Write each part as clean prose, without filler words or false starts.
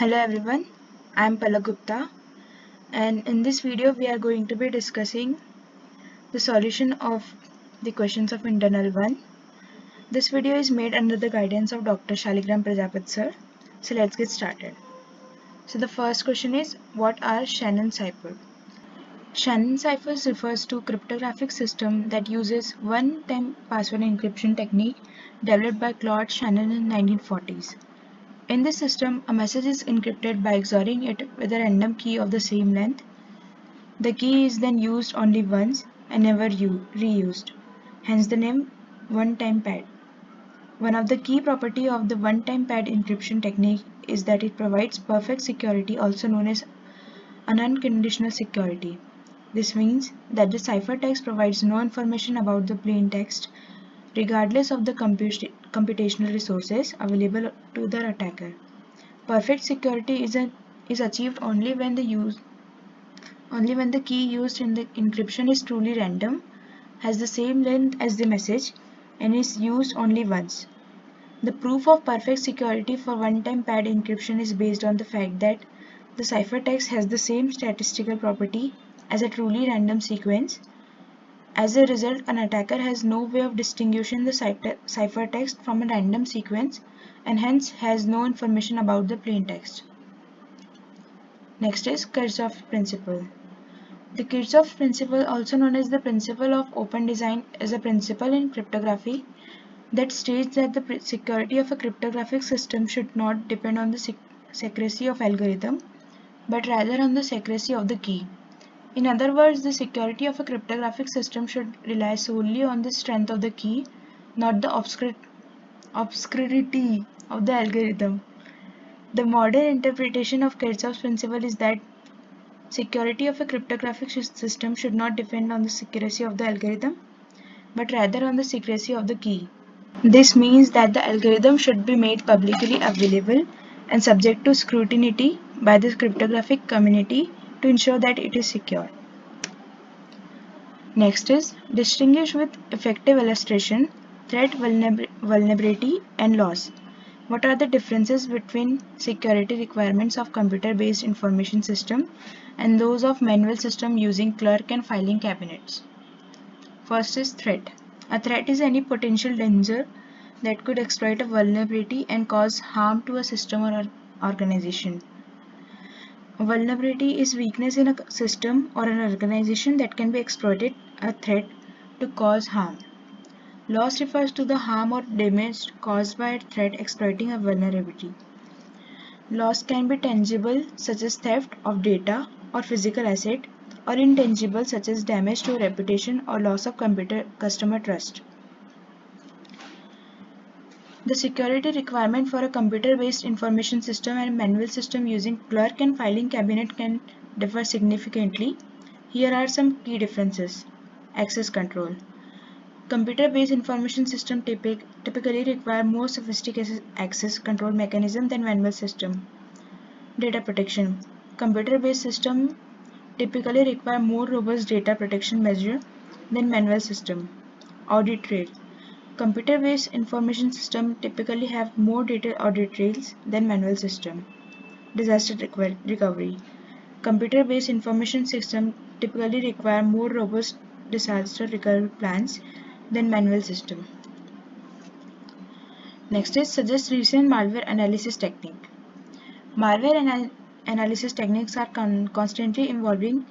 Hello everyone, I am Palak Gupta, and in this video we are going to be discussing the solution of the questions of internal 1. This video is made under the guidance of Dr. Shaligram Prajapat sir. So let's get started. So the first question is, what are Shannon ciphers? Shannon ciphers refers to cryptographic system that uses one-time password encryption technique developed by Claude Shannon in 1940s. In this system, a message is encrypted by XORing it with a random key of the same length. The key is then used only once and never reused, hence the name one-time pad. One of the key properties of the one-time pad encryption technique is that it provides perfect security, also known as an unconditional security. This means that the ciphertext provides no information about the plain text, regardless of the computational resources available to the attacker. Perfect security is achieved only when the key used in the encryption is truly random, has the same length as the message, and is used only once. The proof of perfect security for one-time pad encryption is based on the fact that the ciphertext has the same statistical property as a truly random sequence. As a result, an attacker has no way of distinguishing the ciphertext from a random sequence and hence has no information about the plain text. Next is Kirchhoff's principle. The Kirchhoff principle, also known as the principle of open design, is a principle in cryptography that states that the security of a cryptographic system should not depend on the secrecy of algorithm, but rather on the secrecy of the key. In other words, the security of a cryptographic system should rely solely on the strength of the key, not the obscurity of the algorithm. The modern interpretation of Kirchhoff's principle is that security of a cryptographic system should not depend on the secrecy of the algorithm, but rather on the secrecy of the key. This means that the algorithm should be made publicly available and subject to scrutiny by the cryptographic community to ensure that it is secure. Next is distinguish with effective illustration, threat vulnerability and loss. What are the differences between security requirements of computer-based information system and those of manual system using clerk and filing cabinets? First is threat. A threat is any potential danger that could exploit a vulnerability and cause harm to a system or organization. A vulnerability is weakness in a system or an organization that can be exploited, a threat to cause harm. Loss refers to the harm or damage caused by a threat exploiting a vulnerability. Loss can be tangible, such as theft of data or physical asset, or intangible, such as damage to reputation or loss of customer trust. The security requirement for a computer-based information system and manual system using clerk and filing cabinet can differ significantly. Here are some key differences. Access control. Computer-based information system typically require more sophisticated access control mechanism than manual system. Data protection. Computer-based system typically require more robust data protection measure than manual system. Audit trail. Computer-based information system typically have more detailed audit trails than manual system. Disaster recovery. Computer-based information system typically require more robust disaster recovery plans than manual system. Next is suggest recent malware analysis technique. Malware analysis techniques are constantly evolving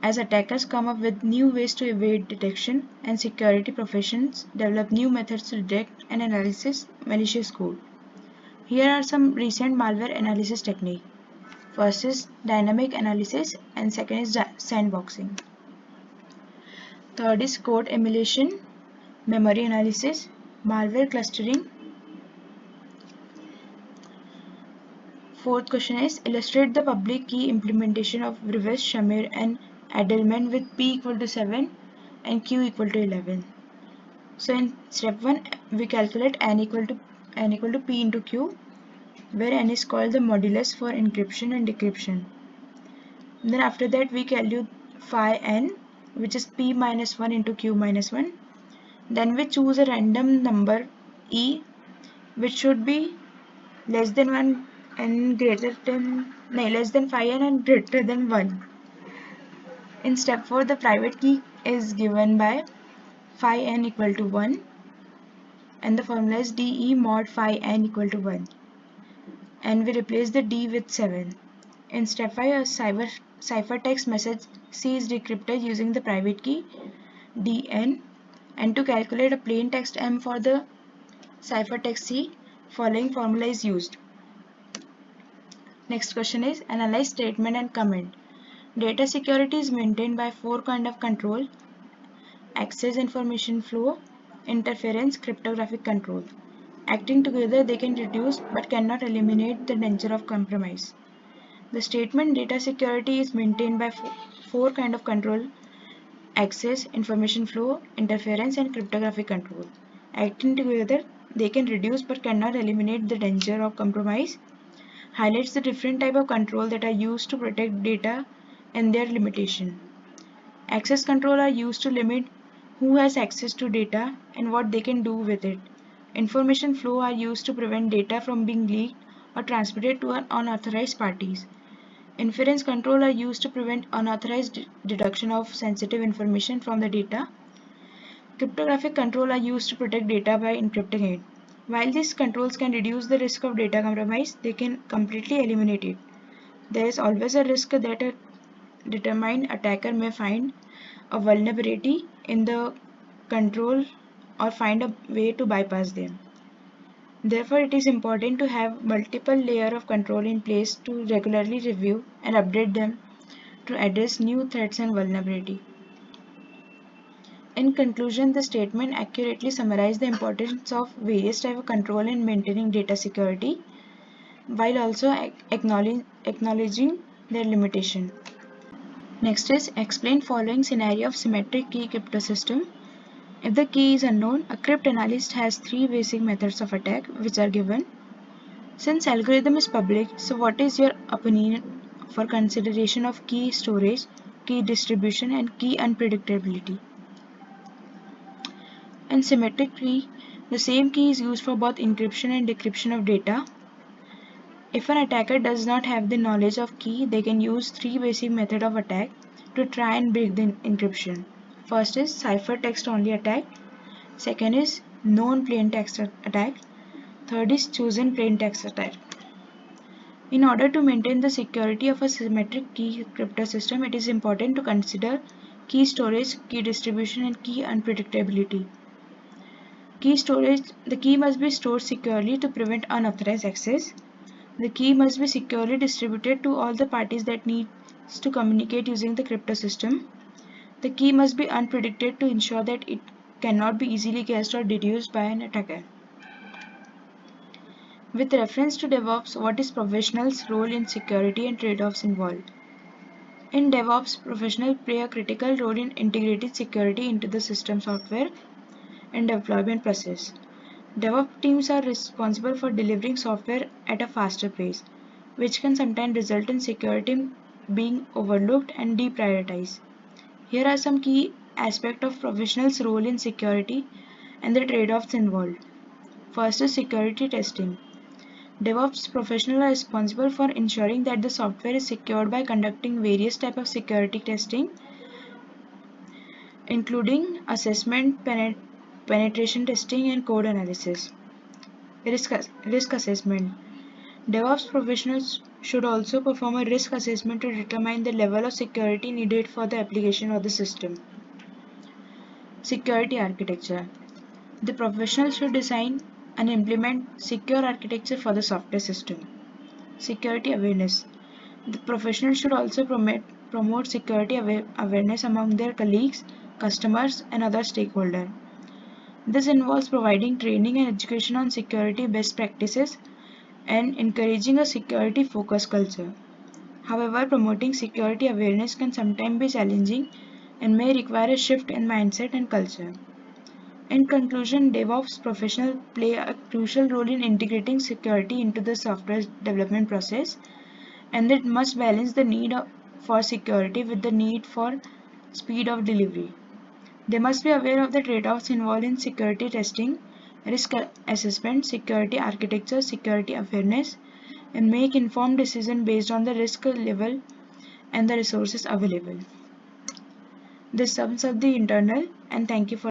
as attackers come up with new ways to evade detection and security professions develop new methods to detect and analyze malicious code. Here are some recent malware analysis techniques. First is dynamic analysis and second is sandboxing. Third is code emulation, memory analysis, malware clustering. Fourth question is illustrate the public key implementation of reverse Shamir and Edelman with P equal to 7 and Q equal to 11. So in step 1 we calculate n equal to P into Q, where n is called the modulus for encryption and decryption. Then after that we calculate phi n, which is P minus 1 into Q minus 1. Then we choose a random number E which should be less than 1 and less than 5n and greater than 1. In step 4, the private key is given by phi n equal to 1 and the formula is de mod phi n equal to 1, and we replace the d with 7. In step 5, a ciphertext message C is decrypted using the private key dn, and to calculate a plain text m for the ciphertext C, following formula is used. Next question is analyze statement and comment. Data security is maintained by 4 kinds of control: access, information flow, interference, cryptographic control. Acting together, they can reduce but cannot eliminate the danger of compromise. The statement data security is maintained by 4 kinds of control: access, information flow, interference, and cryptographic control. Acting together, they can reduce but cannot eliminate the danger of compromise. Highlights the different type of control that are used to protect data and their limitation. Access control are used to limit who has access to data and what they can do with it. Information flow are used to prevent data from being leaked or transmitted to unauthorized parties. Inference control are used to prevent unauthorized deduction of sensitive information from the data. Cryptographic control are used to protect data by encrypting it. While these controls can reduce the risk of data compromise, they can completely eliminate it. There is always a risk that a determined attacker may find a vulnerability in the control or find a way to bypass them. Therefore, it is important to have multiple layers of control in place to regularly review and update them to address new threats and vulnerability. In conclusion, the statement accurately summarizes the importance of various types of control in maintaining data security, while also acknowledging their limitation. Next is explain following scenario of symmetric key crypto system. If the key is unknown, a cryptanalyst has 3 basic methods of attack which are given. Since algorithm is public, so what is your opinion for consideration of key storage, key distribution, and key unpredictability? In symmetric key, the same key is used for both encryption and decryption of data. If an attacker does not have the knowledge of key, they can use 3 basic methods of attack to try and break the encryption. First is ciphertext only attack. Second is known plain text attack. Third is chosen plain text attack. In order to maintain the security of a symmetric key crypto system, it is important to consider key storage, key distribution, and key unpredictability. Key storage: the key must be stored securely to prevent unauthorized access. The key must be securely distributed to all the parties that needs to communicate using the crypto system. The key must be unpredicted to ensure that it cannot be easily guessed or deduced by an attacker. With reference to DevOps, what is professionals' role in security and trade-offs involved? In DevOps, professionals play a critical role in integrating security into the system software and deployment process. DevOps teams are responsible for delivering software at a faster pace, which can sometimes result in security being overlooked and deprioritized. Here are some key aspects of professionals' role in security and the trade-offs involved. First is security testing. DevOps professionals are responsible for ensuring that the software is secured by conducting various types of security testing, including assessment, penetration testing, and code analysis. Risk assessment. DevOps professionals should also perform a risk assessment to determine the level of security needed for the application of the system. Security architecture. The professional should design and implement secure architecture for the software system. Security awareness. The professional should also promote security awareness among their colleagues, customers, and other stakeholders. This involves providing training and education on security best practices and encouraging a security-focused culture. However, promoting security awareness can sometimes be challenging and may require a shift in mindset and culture. In conclusion, DevOps professionals play a crucial role in integrating security into the software development process, and it must balance the need for security with the need for speed of delivery. They must be aware of the trade-offs involved in security testing, risk assessment, security architecture, security awareness, and make informed decision based on the risk level and the resources available. This sums up the internal, and thank you for